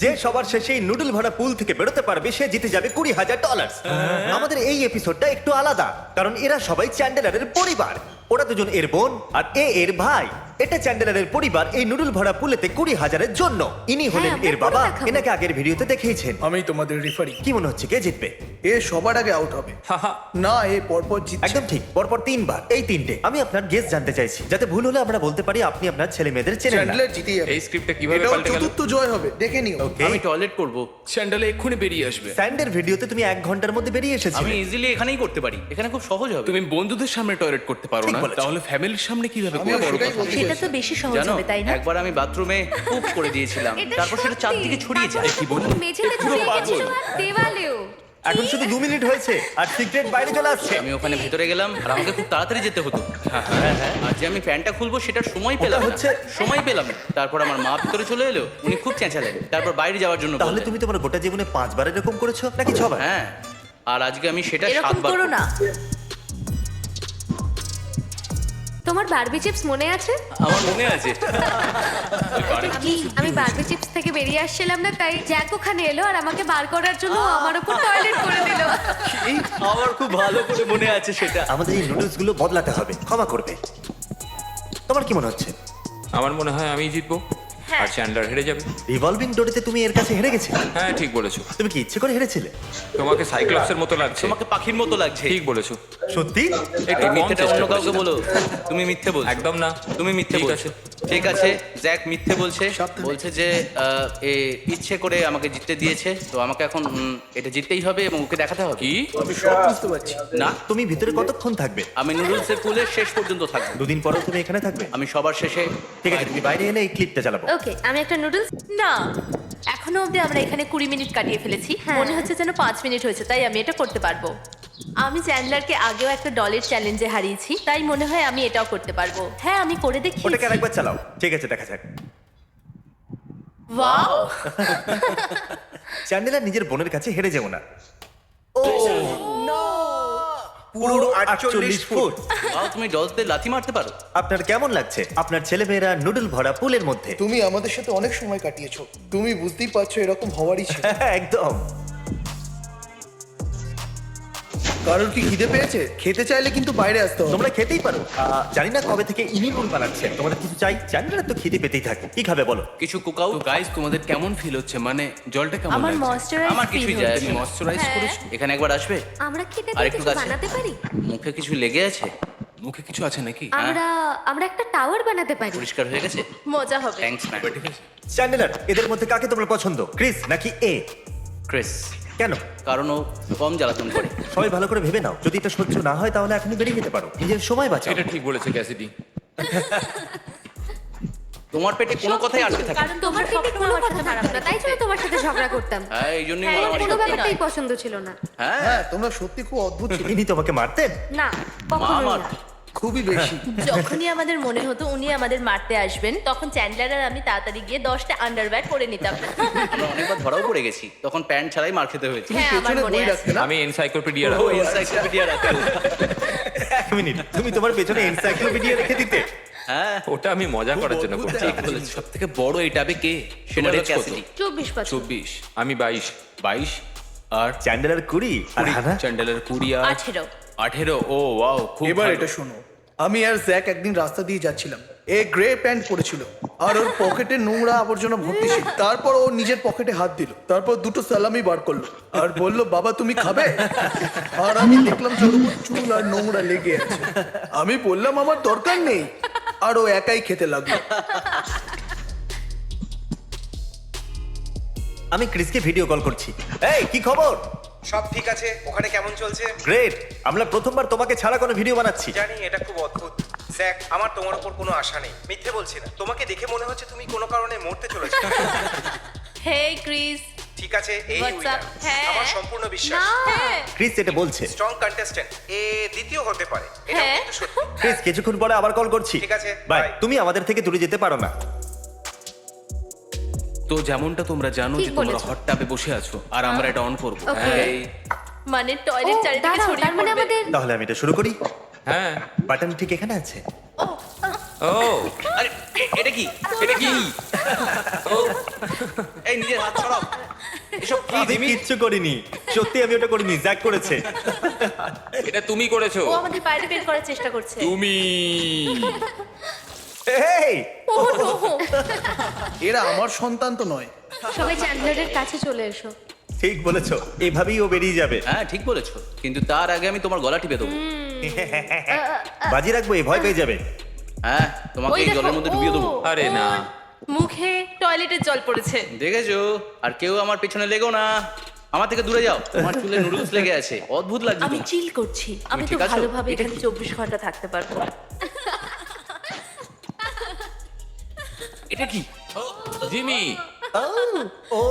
যে সবার শেষে এই নুডল ভরা পুল থেকে বেরোতে পারবে সে জিতে যাবে $20,000। আমাদের এই এপিসোডটা একটু আলাদা কারণ এরা সবাই চ্যান্ডেলারের পরিবার। ওরা দুজন এর বোন আর এর ভাই। এটা চ্যান্ডেলারের পরিবার এই নুডল ভরা পুলেতে 20,000-এর জন্য। ইনি হলেন আমরা এর করে বাবা। দেখাবো। এনাকে আগের ভিডিওতে দেখিয়েছেন। আমি তোমাদের রেফারি। কি মনে হচ্ছে কে জিতবে? এ সবার আগে আউট হবে। না, এ পরপর জিতছে। একদম ঠিক, পরপর 3 বার। এই 3টে আমি আপনার গেস জানতে চাইছি যাতে ভুল হলে আমরা বলতে পারি আপনি আপনার ছেলে মেয়েদের চেনেন না। চ্যান্ডেলার জিতে যাবে। এই স্ক্রিপ্টটা কিভাবে এটাও পাল্টে গেল? চতুর্থ জয় হবে, দেখে নিও। Okay? আমি টয়লেট করব। স্যান্ডেলে এক্ষুনি বেরিয়ে আসবে। স্যান্ডের ভিডিওতে তুমি 1 ঘন্টার মধ্যে বেরিয়ে আমি এসেছিলে। ইজিলি এখানেই করতে পারি, এখানে খুব সহজ হবে। তুমি বন্ধুদের সামনে টয়লেট করতে পারো ঠিক না, বলেছো। তাহলে ফ্যামিলির সামনে কিভাবে আমিও করবে? সেটাই বলতে সেটা চাইছি। তো বেশি সহজ জানো হবে তাই না? একবার আমি বাথরুমে কুক করে দিয়েছিলাম, এটা তারপর সেটা সত্যি। চারদিকে ছড়িয়েছে। তারপরে কি বলবো? মেঝেতে ছড়িয়ে গেছিল আর দেওয়ালেও। এখন শুধু 2 মিনিট হয়েছে আর সিক্রেট বাইরে চলে আসছে। আমি ওখানে ভেতরে গেলাম আর আমাকে খুব তাড়াতাড়ি যেতে হতো। আর যে আমি প্যান্টটা খুলবো সেটার সময় পেলাম না। হচ্ছে- সময় পেলাম না। তারপর আমার মা ভিতরে চলে এলো, উনি খুব চেঁচালেন, তারপর বাইরে যাওয়ার জন্য তাহলে বললেন। তুমি তোমার গোটা জীবনে 5 বার এরকম করেছো নাকি 6 বার? হ্যাঁ, আর আজকে আমি সেটা এরকম 7 বার করো করব। না। তোমার বারবি চিপস মনে আছে? আমার মনে আছে। আমি বারবি চিপস থেকে বেরিয়ে আসছিলাম না, তাই জ্যাক ওখানে এলো আর আমাকে বার করার জন্য ও আমার উপর টয়লেট করে দিল। আমার খুব ভালো করে মনে আছে সেটা। আমাদের এই নুডলস গুলো বদলাতে হবে, ক্ষমা করবে। তোমার কি মনে হচ্ছে? আমার মনে হয় আমি জিতবো হ্যাঁ। আর চ্যান্ডলার হেরে যাবে। রিভলভিং ডোরেতে তুমি এর কাছে হেরে গেছিলে। হ্যাঁ ঠিক বলেছো। তুমি কি ইচ্ছে করে হেরেছিলে? তোমাকে সাইক্লপসের মতো লাগছে। তোমাকে পাখির মতো লাগছে। ঠিক বলেছো। সত্যি? একটু এই কম মিথ্যেটা চেষ্টা অন্য কাউকে করেছিলাম। বলো। তুমি মিথ্যে বলছো। একদম না। তুমি মিথ্যে ঠিক বলছো। আছে। ঠিক আছে, জ্যাক মিথ্যে বলছে। সাবধানে। বলছে যে এ ইচ্ছে করে আমাকে জিততে দিয়েছে, তো আমাকে এখন এটা জিততেই হবে এবং ওকে দেখাতে হবে। কি? আমি সব বুঝতে পারছি। না, তুমি ভিতরে কতক্ষণ থাকবে? আমি নুডলসের পুলের শেষ পর্যন্ত থাকবো। 2 দিন পরেও তুমি এখানে থাকবে? আমি সবার শেষে ঠিক আছে, তুমি বাইরে এলে এই ক্লিপটা চালাবো। ওকে, আমি একটা নুডলস। না, এখনো অবধি আমরা এখানে 20 মিনিট কাটিয়ে ফেলেছি। হ্যাঁ। মনে হচ্ছে যেন 5 মিনিট হয়েছে, তাই আমি এটা করতে পারবো। আমি চ্যান্ডলারকে আগেও একটা ডলের চ্যালেঞ্জে হারিয়েছি, তাই মনে হয় আমি এটাও করতে পারবো। হ্যাঁ, আমি করে দেখি। ওটাকে আরেকবার চালাও। ঠিক আছে, দেখা যাক। ওয়াও, চ্যান্ডেলার নিজের বোনের কাছে হেরে যেও না। পুরো 48 ফুট। তুমি ডলসদের লাথি মারতে পারো। আপনার কেমন লাগছে আপনার ছেলেমেয়েরা নুডল ভরা পুলের মধ্যে? তুমি আমাদের সাথে অনেক সময় কাটিয়েছো, তুমি বুঝতেই পারছো এরকম হওয়ারই ছিল। একদম। কারোর কি খিদে পেয়েছে? খেতে চাইলে কিন্তু বাইরে আসতে হবে। তোমরা খেতেই পারো। জানি না কবে থেকে ইনি রুল বানাচ্ছেন। তোমরা কিছু চাই? চ্যান্ডেলার তো খিদে পেতেই থাকে। কি খাবে বলো? কিছু কুকাউ। তো গাইস তোমাদের কেমন ফিল হচ্ছে? মানে জলটা কেমন আমার লাগছে? ময়েশ্চারাইজ আমার কিছুই যায় আসে না। ময়েশ্চারাইজ করেছো? এখানে একবার আসবে? আমরা খেতে আর দিয়ে একটু কিছু কাছে। বানাতে পারি? মুখে কিছু লেগে আছে? মুখে কিছু আছে নাকি? আমরা একটা টাওয়ার বানাতে পারি। পরিষ্কার হয়ে গেছে? মজা হবে। Thanks ma'am. ঠিক আছে। চ্যান্ডেলার, এদের মধ্যে কাকে তোমার পছন্দ, ক্রিস নাকি ক্রিস, কেন? কারণ ও কম জ্বালাতন করে। সবাই ভালো করে ভেবে নাও, যদি এটা সহ্য না হয় তাহলে এখনই বেরিয়ে যেতে পারো। নিজের সময় বাঁচাও। এটা ঠিক বলেছে ক্যাসিডি। তোমার পেটে কোনো কথাই আটকে থাকে না। কারণ তোমার পেটে কোনো কথা থাকতো না, তাই জন্য তোমার সাথে ঝগড়া করতাম। হ্যাঁ, এই জন্যই হ্যাঁ, মারামারি কোনো করতে। ব্যাপারটাই পছন্দ ছিল না। হ্যাঁ, হ্যাঁ, তোমরা সত্যি খুব অদ্ভুত ছিল। ইনি তোমাকে মারতেন? না, কখনোই আমার না। খুবই বেশি। যখনই আমাদের মনে হতো উনি আমাদের মারতে আসবেন, তখন চ্যান্ডলার আর আমি তাড়াতাড়ি গিয়ে 10টা আন্ডারওয়্যার পরে নিতাম। আমরা অনেকবার ধরাও পড়ে গেছি, তখন প্যান্ট ছাড়াই মার খেতে হয়েছে। হ্যাঁ, আমার পেছনে মনে বই আছে। রাখতে না? আমি এনসাইক্লোপিডিয়া ও রাখবো। এনসাইক্লোপিডিয়া রাখো। 1 মিনিট, তুমি তোমার পেছনে এনসাইক্লোপিডিয়া রেখে দিতে? হ্যাঁ, ওটা আমি মজা করার জন্য করছি। সব থেকে বড় এই টাবে কে? সেটা তোমার হলো ক্যাসিডি। 24 বছর। 24, আমি 22 আর চ্যান্ডেলার 20 আর হানা? চ্যান্ডেলের 20 আর 18। 18। ও ওয়াও, খুব এবার ভালো। এটা শোনো, আমি আর জ্যাক একদিন রাস্তা দিয়ে যাচ্ছিলাম। এ গ্রে প্যান্ট পরেছিল আর ওর পকেটে নোংরা আবর্জনা ভর্তি ছিল। তারপর ও নিজের পকেটে হাত দিল, তারপর দুটো সালামি বার করলো আর বলল, বাবা তুমি খাবে? আর আমি দেখলাম যে ওর উপর চুল আর নোংরা লেগে আছে। আমি বললাম আমার দরকার নেই, আর ও একাই খেতে লাগলো। আমি ক্রিসকে ভিডিও কল করছি। এই কি খবর? সব ঠিক আছে। ওখানে কেমন চলছে? গ্রেট। আমরা প্রথমবার তোমাকে ছাড়া কোনো ভিডিও বানাচ্ছি। জানি এটা খুব অদ্ভুত। জ্যাক, আমার তোমার উপর কোনো আশা নেই, মিথ্যে বলছি না। তোমাকে দেখে মনে হচ্ছে তুমি কোনো কারণে মরতে চলেছো। হেই ক্রিস। ঠিক আছে, এই What's উইনার। up? হ্যাঁ। আমার সম্পূর্ণ বিশ্বাস। হ্যাঁ, ক্রিস এটা বলছে। স্ট্রং কন্টেস্ট্যান্ট, এ দ্বিতীয় হতে পারে। এটা হ্যাঁ। কিন্তু সত্যি। ক্রিস কিছুক্ষণ পরে আবার কল করছি। ঠিক আছে, বাই। bye. তুমি আমাদের থেকে দূরে যেতে পারো না। তো যেমনটা তোমরা জানো ঠিক যে তোমরা বলেছো। হট টাবে বসে আছো আর আমরা এটা অন করব। Okay. এই মানে টয়লেট ও, চারিদিকে দাঁড়াও, ছড়িয়ে তার মানে পড়বে। আমাদের তাহলে আমি এটা শুরু করি। হ্যাঁ। বাটন ঠিক এখানে আছে। ও আরে এটা কি এটা কি ও এই নিজের হাত ছড়াও এসব কি আমি জিমি কিচ্ছু করিনি, সত্যি আমি ওটা করিনি, জ্যাক করেছে। এটা তুমি করেছো। ও আমাদের বাইরে বের করার চেষ্টা করছে তুমি এই, ও নো এরা আমার সন্তান তো নয়। সবাই চ্যান্ডলারের কাছে চলে এসো। ঠিক বলেছো, এভাবেই ও বেরিয়ে যাবে। হ্যাঁ ঠিক বলেছো কিন্তু তার আগে আমি তোমার গলা টিপে দেবো বাজি রাখবো, এ ভয় পেয়ে যাবে। হ্যাঁ তোমাকে ওই এই দেখো, জলের মধ্যে ডুবিয়ে দেবো ও, আরে না। ওর মুখে টয়লেটের জল পড়েছে দেখেছো আর কেউ আমার পেছনে লেগো না আমার থেকে দূরে যাও তোমার চুলে নুডলস লেগে আছে অদ্ভুত লাগছে আমি তোমার। চিল করছি আমি তো ঠিক আছো? ভালোভাবে এটা এখানে 24 ঘন্টা থাকতে পারবো এটা কি জিমি? ও,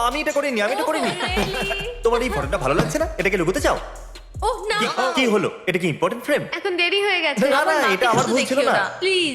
আমি এটা করিনি, আমি এটা করিনি। তোমার এই ফটোটা ভালো লাগছে না? এটাকে লুকোতে চাও? ও না কি হলো? এটা কি ইম্পর্টেন্ট ফ্রেম? এখন দেরি হয়ে গেছে। না, না, এটা আমার ভুল ছিল না। প্লিজ